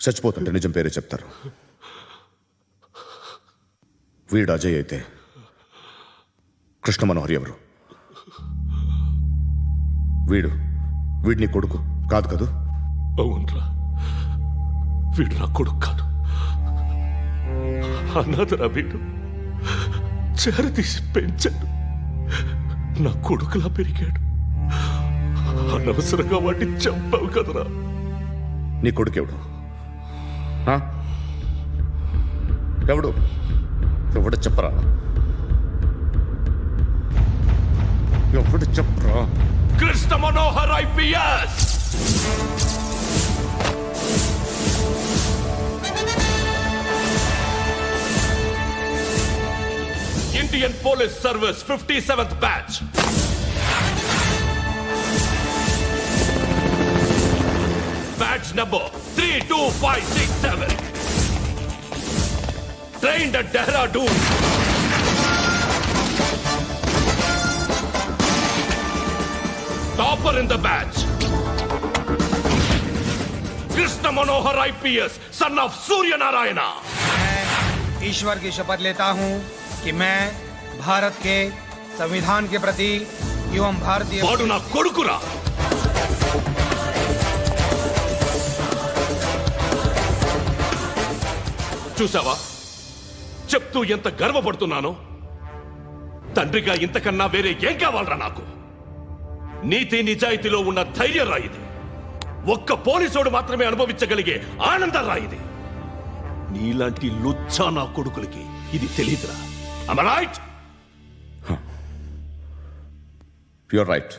చచ్చిపోతుంటే నిజం పేరే చెప్తారు. వీడు అజయ్ అయితే కృష్ణ మనోహర్ ఎవరు? వీడిని కొడుకు కాదు కదూ? అవునరా, వీడు నా కొడుకు కాదు, అన్నదరా. వీడు చేరతీసి పెంచాడు, నా కొడుకులా పెరిగాడు. అనవసరంగా వాటిని చంపావు కదరా. నీ కొడుకెవడు? ఎవడు ఎవడు చెప్పరా? ఎవడు చెప్పరా? Krishna Manohar IPS. Indian police service 57th batch. Batch number 32567. Trained at Dehradun. Topper in the batch. Krishna Manohar IPS, son of Surya Narayana. मैं ईश्वर की शपथ लेता हूं कि मैं भारत के संविधान के प्रति एवं भारतीय వాడు నా కొడుకురా. చూసావా చెప్తూ ఎంత గర్వపడుతున్నానో? తండ్రిగా ఇంతకన్నా వేరే ఏం కావాలరా నాకు? నీతి నిజాయితీలో ఉన్న ధైర్యం రా ఇది. ఒక్క పోలీసోడు మాత్రమే అనుభవించగలిగే ఆనందం రా ఇది. నీలాంటి లుచ్చా నా కొడుకులకి ఇది తెలియదురా. Am I right? You're right.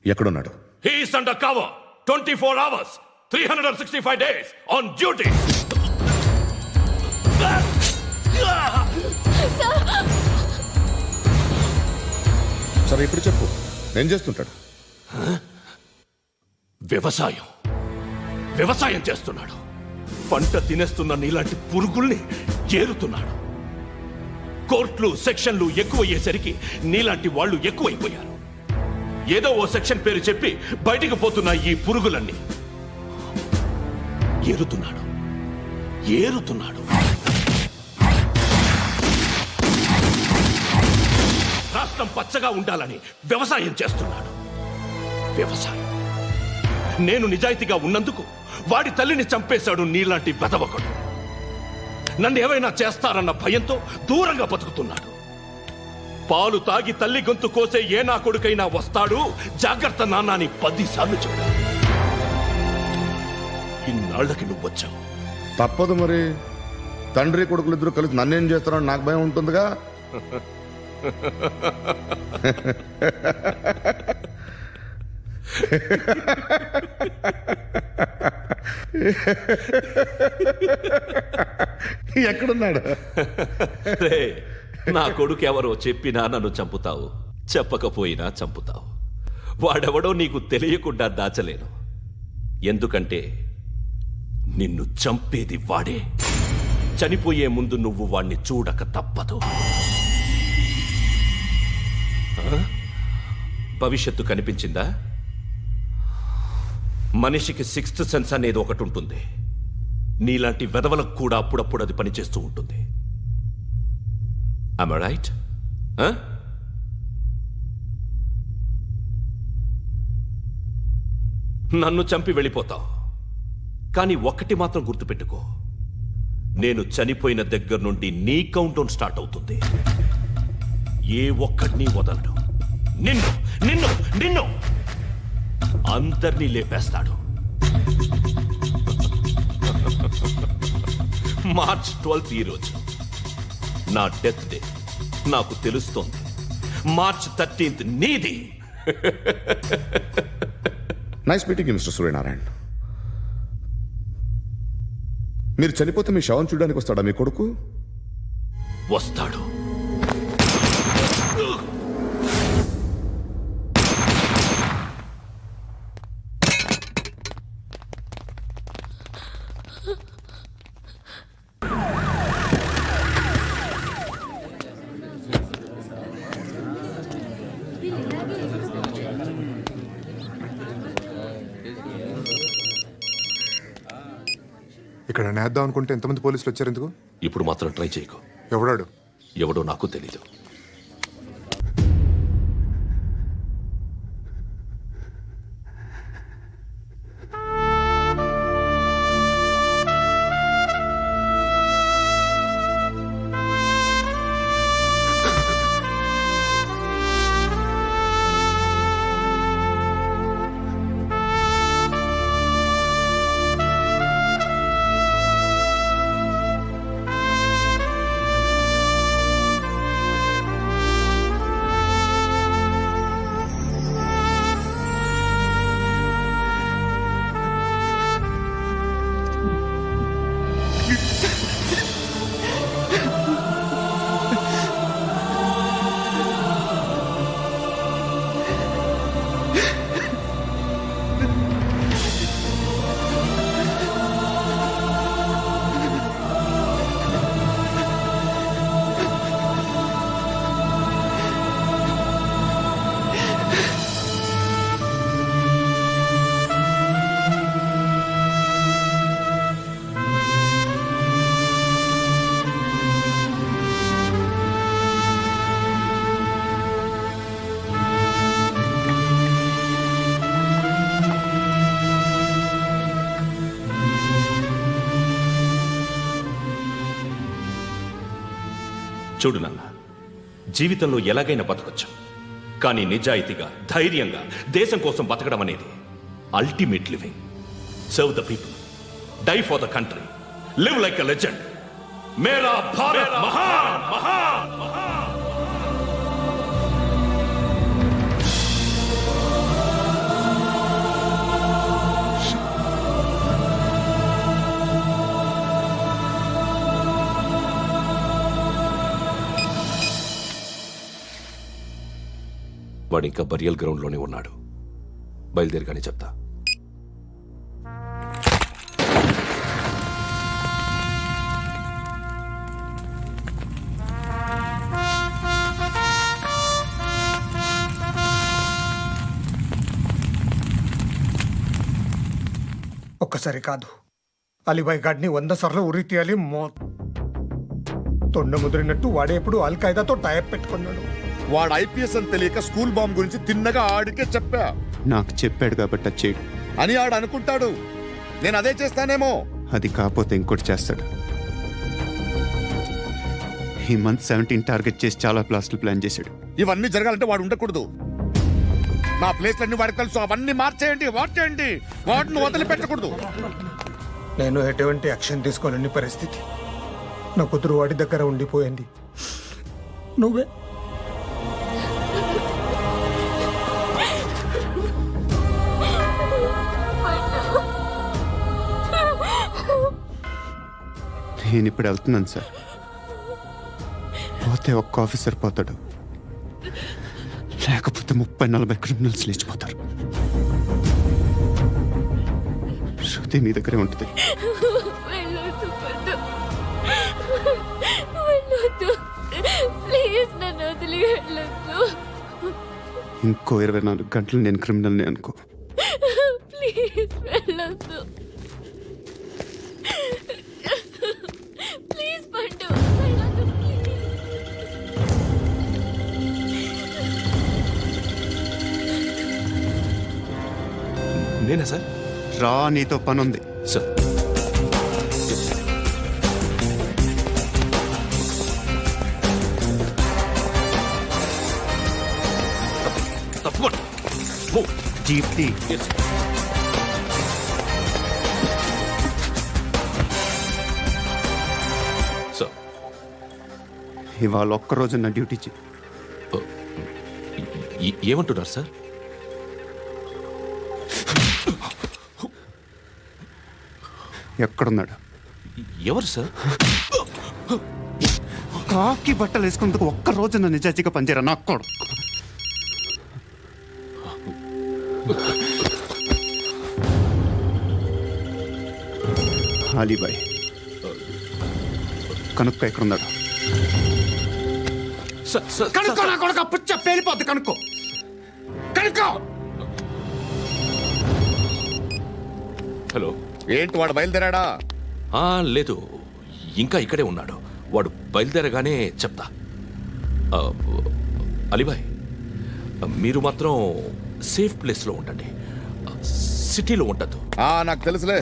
ఎక్కడున్నాడు? He is under cover 24 hours 365 days on duty. సరే ఇప్పుడు చెప్పు, ఏం చేస్తుంటాడు? వ్యవసాయం చేస్తున్నాడు. పంట తినేస్తున్న నీలాంటి పురుగుల్ని చేరుతున్నాడు. కోర్టులు సెక్షన్లు ఎక్కువయ్యేసరికి నీలాంటి వాళ్ళు ఎక్కువైపోయారు. ఏదో ఓ సెక్షన్ పేరు చెప్పి బయటికి పోతున్న ఈ పురుగులన్నీ ఏరుతున్నాడు. రాష్ట్రం పచ్చగా ఉండాలని వ్యవసాయం చేస్తున్నాడు. నేను నిజాయితీగా ఉన్నందుకు వాడి తల్లిని చంపేశాడు నీలాంటి బెదవకుడు. నన్ను ఏమైనా చేస్తారన్న భయంతో దూరంగా బతుకుతున్నాడు. పాలు తాగి తల్లి గొంతు కోసే ఏ నా కొడుకైనా వస్తాడు, జాగ్రత్త నాన్న అని 10 సార్లు చెప్పాడు. ఇన్నాళ్లకి నువ్వు వచ్చావు. తప్పదు మరి. తండ్రి కొడుకులు ఇద్దరు కలిసి నన్నేం చేస్తారని నాకు భయం ఉంటుందిగా. ఎక్కడున్నాడు? నా కొడుకు ఎవరో చెప్పినా నన్ను చంపుతావు, చెప్పకపోయినా చంపుతావు. వాడెవడో నీకు తెలియకుండా దాచలేను. ఎందుకంటే నిన్ను చంపేది వాడే. చనిపోయే ముందు నువ్వు వాణ్ణి చూడక తప్పదు. భవిష్యత్తు కనిపించిందా? మనిషికి 6th సెన్స్ అనేది ఒకటి ఉంటుంది. నీలాంటి వెధవలకు కూడా అప్పుడప్పుడు అది పనిచేస్తూ ఉంటుంది. Am I right? నన్ను చంపి వెళ్ళిపోతావు. కానీ ఒక్కటి మాత్రం గుర్తుపెట్టుకో, నేను చనిపోయిన దగ్గర నుండి నీ కౌంటౌన్ స్టార్ట్ అవుతుంది. ఏ ఒక్కడిని వదలడు. నిన్ను నిన్ను నిన్ను అందరినీ లేపేస్తాడు. మార్చ్ 12th ఈ రోజు నా డెత్ డే. నాకు తెలుస్తోంది. మార్చ్ 13th నీది. Nice meeting mister Suryanarayana. మీరు చనిపోతే మీ శవం చూడడానికి వస్తాడా మీ కొడుకు? వస్తాడు. ఇక్కడ నేద్దాం అనుకుంటే ఎంతమంది పోలీసులు వచ్చారు ఎందుకు? ఇప్పుడు మాత్రం ట్రై చేయకు. ఎవడాడు? ఎవడో నాకు తెలీదు. చూడు నాన్న, జీవితంలో ఎలాగైనా బతకొచ్చు, కానీ నిజాయితీగా ధైర్యంగా దేశం కోసం బతకడం అనేది ultimate living. Serve the people, die for the country, live like a legend. మేరా భారత్ మహాన్ మహాన్ మహాన్. వాడు ఇంకా బరియల్ గ్రౌండ్లోనే ఉన్నాడు. బయలుదేరిగానే చెప్తా. ఒక్కసారి కాదు, అలీబాయ్ గాడిని 100 సార్లు ఉరి తీయాలి. తొండ ముదిరినట్టు వాడే ఎప్పుడు అల్ ఖైదాతో టైప్ పెట్టుకున్నాడు. వాడు ఐపీఎస్ అని తెలియక స్కూల్ బాంబ్ గురించి తిన్నగా ఆడికే చెప్పా. నాకు చెప్పాడు కాబట్టి అది చేయడు అని ఆడు అనుకుంటాడు. నేను అదే చేస్తానేమో. అది కాకపోతే ఇంకోటి చేస్తాడు. ఈ మంత్ 17 టార్గెట్ చేసి చాలా ప్లాస్టులు ప్లాన్ చేశాడు. ఇవన్నీ జరగాలంటే వాడు ఉండకూడదు. నా ప్లేస్లన్నీ వాడికి తెలుసు. అవన్నీ మార్చేయండి, మార్చేయండి. వాటిని వదిలిపెట్టకూడదు. నేను ఎటువంటి యాక్షన్ తీసుకోలేని పరిస్థితి. నా కూతురు వాడి దగ్గర ఉండిపోయింది. నువ్వే నేను ఇప్పుడు వెళ్తున్నాను సార్. పోతే ఒక్క ఆఫీసర్ పోతాడు, లేకపోతే 30-40 క్రిమినల్స్ లేచిపోతారు. శృతి నీ దగ్గరే ఉంటుంది. వెళ్ళొద్దు పద్దు. వెళ్ళొద్దు. ప్లీజ్ నన్ను వదిలి వెళ్ళొద్దు. ఇంకో 24 గంటలు నేను క్రిమినల్ని అనుకో. ప్లీజ్ వెళ్ళొద్దు. ప్లీజ్ పట్టు. వెళ్ళొద్దు ప్లీజ్. నేనా సార్? రా, నీతో పని ఉంది. సార్, తప్పకుండా. జీప్తి సార్, ఇవాళ ఒక్కరోజు నా డ్యూటీ చేయి. ఏమంటున్నారు సార్? ఎక్కడున్నాడు? ఎవరు సార్? కాకి బట్టలు వేసుకున్నందుకు ఒక్కరోజు నా నిజాయితీగా పనిచేయరా నా కొడుకు. అలీబాయ్ కనుక్కో, ఎక్కడున్నాడు? కనుక్కో నా కొడుకు. పుచ్చ పేలిపోద్ది. కనుక్కో, కనుక్కో. హలో, ఏంటి వాడు బయలుదేరాడా? లేదు, ఇంకా ఇక్కడే ఉన్నాడు. వాడు బయలుదేరగానే చెప్తా. ఆ, అలీబాయ్, మీరు మాత్రం సేఫ్ ప్లేస్లో ఉండండి, సిటీలో ఉండద్దు. నాకు తెలుసులే.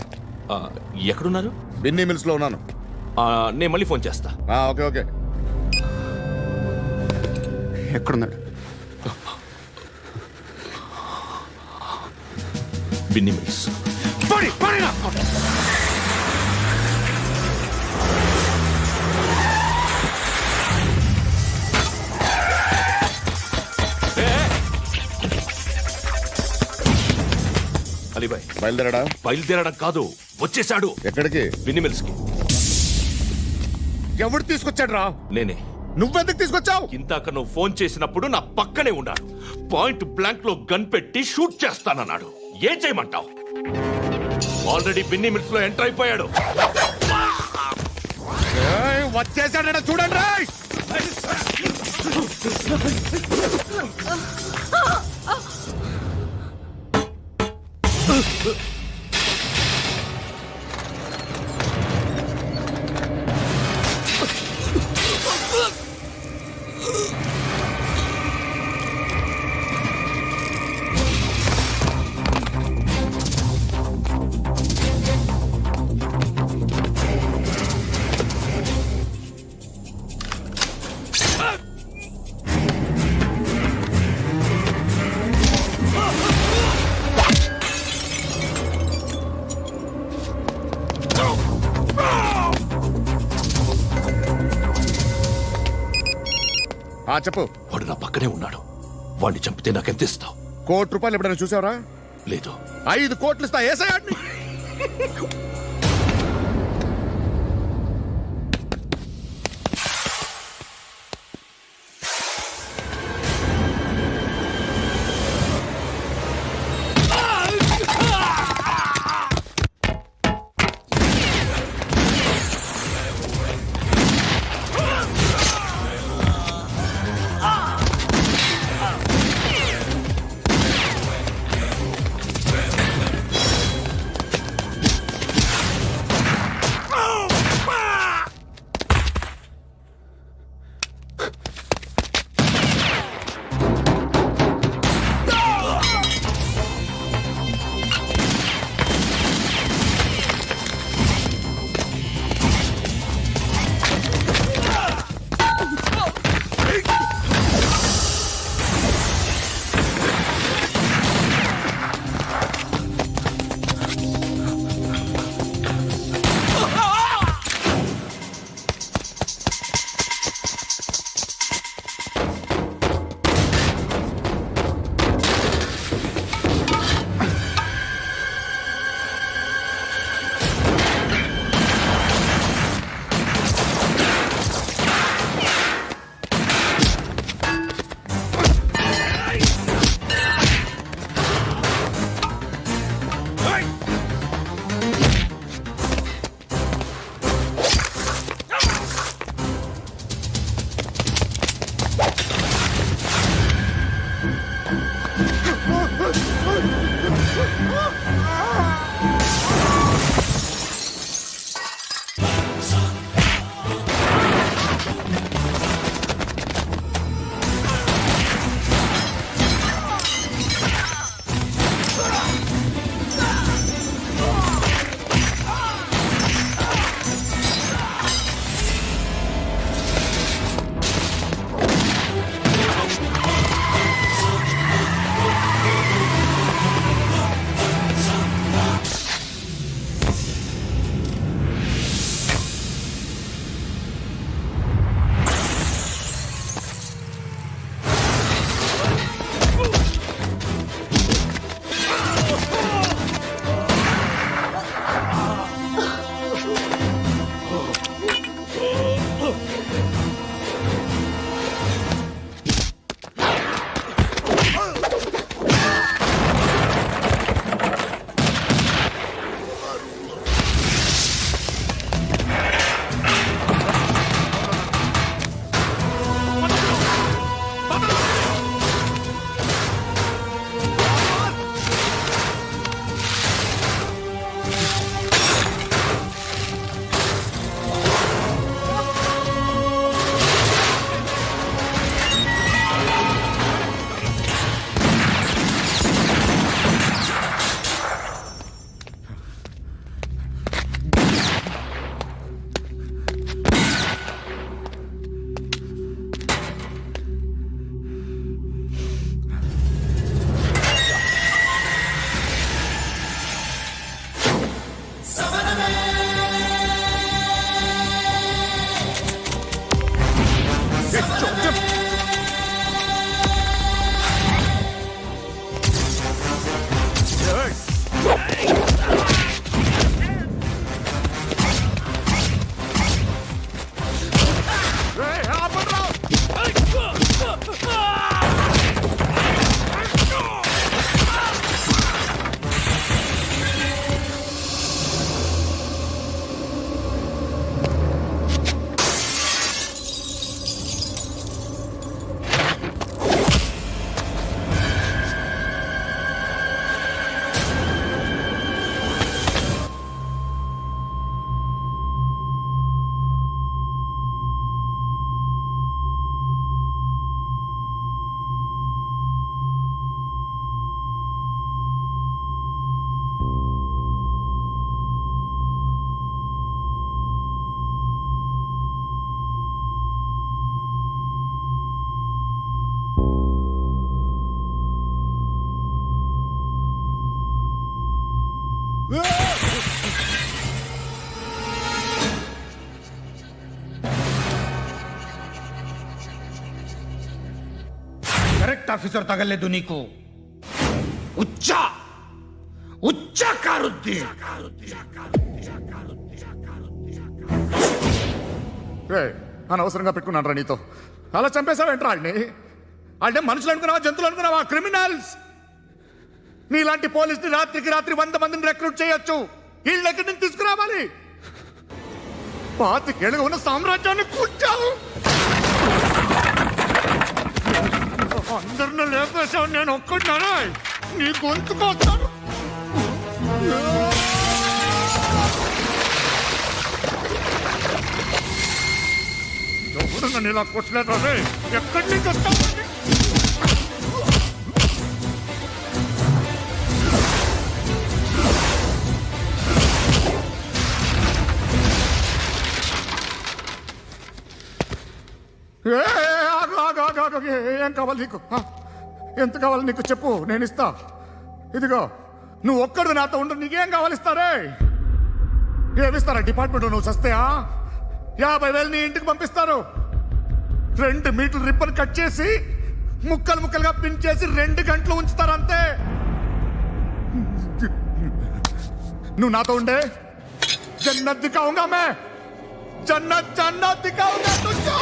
ఎక్కడున్నారు? బిన్నీ మిల్స్ లో ఉన్నాను. నేను మళ్ళీ ఫోన్ చేస్తా. Okay okay. ఎక్కడున్నాడు? బిన్నీ మిల్స్. పడి పడినా అలీబాయ్, బయలుదేరాడా? బయలుదేరడం కాదు, వచ్చేశాడు. ఎక్కడికి? బిన్నీ మిల్స్ కి. ఎవడు తీసుకొచ్చాడు రా? నేనే. నువ్వెందుకు తీసుకొచ్చావు? ఇందాక నువ్వు ఫోన్ చేసినప్పుడు నా పక్కనే ఉన్నాడు. పాయింట్ బ్లాంక్ లో గన్ పెట్టి షూట్ చేస్తానన్నాడు. ఏం చేయమంటావు? ఆల్రెడీ బిన్నీ మిల్స్ లో ఎంటర్ అయిపోయాడు. వచ్చేసాడ చూడండి రా. చెప్పు. వాడు నా పక్కనే ఉన్నాడు. వాడిని చంపితే నాకెంత ఇస్తావు? ₹1,00,00,000 ఎప్పుడైనా చూసావరా? లేదు. 5 కోట్లు ఇస్తా. ఏసయాడిని. రెస్పెక్ట్ ఆఫీసర్ తగలేదు నీకు ఉచ్చా ఉచ్చా కారుద్ది అనవసరంగా పెట్టుకున్నాను రా నీతో అలా చంపేశావేంట్రా ఆడిని అంటే మనుషులు అనుకున్నావా జంతువులు అనుకున్నావా క్రిమినల్స్ నీలాంటి పోలీసుని రాత్రికి రాత్రి 100 మందిని రిక్రూట్ చేయొచ్చు వీళ్ళు ఎక్కడి నుంచి తీసుకురావాలి 25 ఏళ్ళుగా ఉన్న సామ్రాజ్యాన్ని కూర్చావు అందరిని లేపేశావు నేను ఒక్కడినారా నీ గొంతుకొస్తాను ఎవరు నన్ను ఇలా కొట్టలేదా ఎక్కడి నుంచి వస్తావు ఏం కావాలి నీకు ఎంత కావాలి నీకు చెప్పు నేను ఇస్తా ఇదిగో నువ్వు ఒక్కడు నాతో ఉండు నీకేం కావాలి ఇస్తారే ఏమిస్తారా డిపార్ట్మెంట్ నువ్వు చస్తేయా 50,000 నీ ఇంటికి పంపిస్తారు 2 మీటర్లు రిబ్బన్ కట్ చేసి ముక్కలు ముక్కలుగా పిన్ చేసి 2 గంటలు ఉంచుతారు అంతే నువ్వు నాతో ఉండే జన్నత్ దిఖాऊंगा मैं जन्नत जन्नत दिखाऊंगा तुझको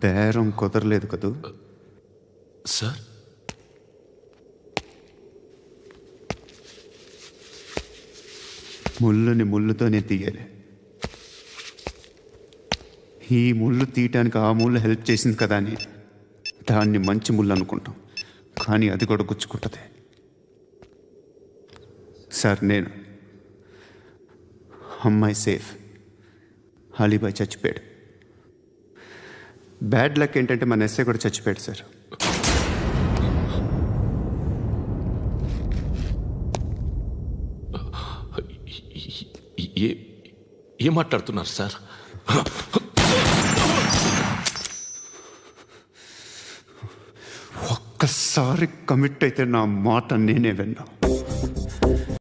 బేరం కుదరలేదు కదూ సార్ ముళ్ళుని ముళ్ళుతోనే తీయాలి ఈ ముళ్ళు తీయటానికి ఆ ముళ్ళు హెల్ప్ చేసింది కదా అని దాన్ని మంచి ముళ్ళు అనుకుంటాం కానీ అది కూడా గుచ్చుకుంటుంది సార్ నేను అమ్మాయి సేఫ్ అలీబాయ్ చచ్చిపోయాడు బ్యాడ్ లక్ ఏంటంటే మన ఎస్ఐ కూడా చచ్చిపోయాడు సార్ ఏం మాట్లాడుతున్నారు సార్ ఒక్కసారి కమిట్ అయితే నా మాట నేనే విన్నా